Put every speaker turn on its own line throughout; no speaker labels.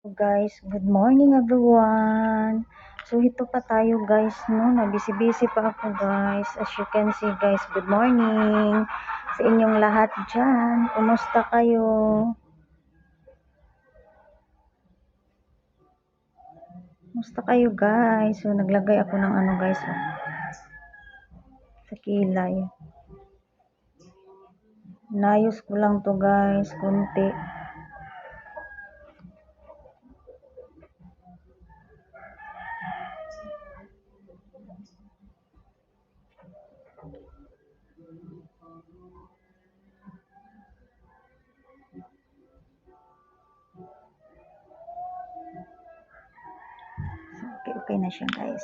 Guys, good morning everyone. So ito pa tayo guys, no, na busy pa ako guys. As you can see guys, good morning sa inyong lahat dyan. Kumusta kayo? Kumusta kayo guys? So naglagay ako ng ano guys, sa kilay. Nayos ko lang to guys, konti. Okay na siya guys.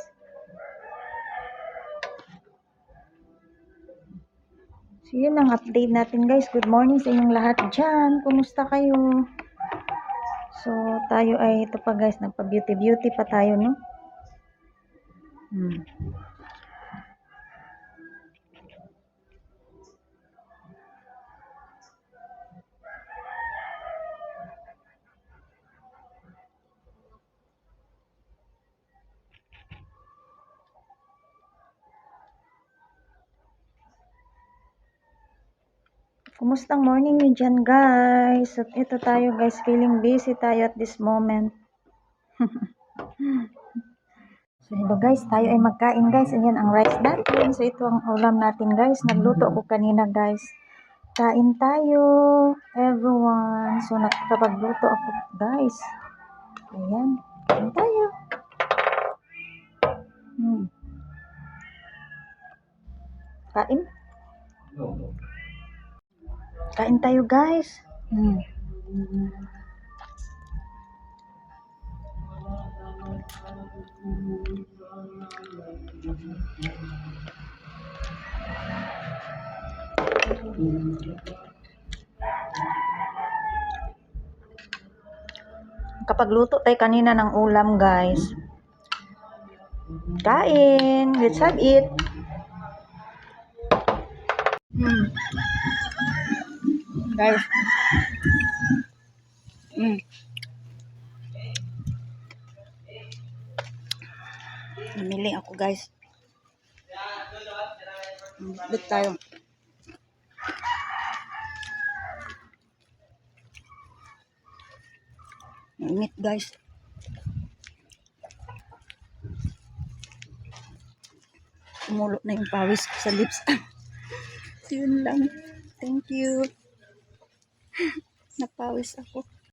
So yun ang update natin guys. Good morning sa inyong lahat dyan. Kumusta kayo? So tayo ay ito pa guys, nagpa beauty pa tayo, no? Kumusta morning nyo dyan guys? At ito tayo guys, feeling busy tayo at this moment. So hello guys, tayo ay magkain guys. Ayan ang rice natin. So ito ang ulam natin guys. Nagluto ako kanina guys. Kain tayo everyone. So nakapagluto ako guys. Ayan, kain tayo. Kain. Kain tayo guys. Kapag luto tayo kanina ng ulam guys. Kain. Let's have it. Guys. Namili ako guys. Bit tayo. Init guys. Umulo na yung pawis ko sa lips. Yun lang. Thank you. Napawis ako.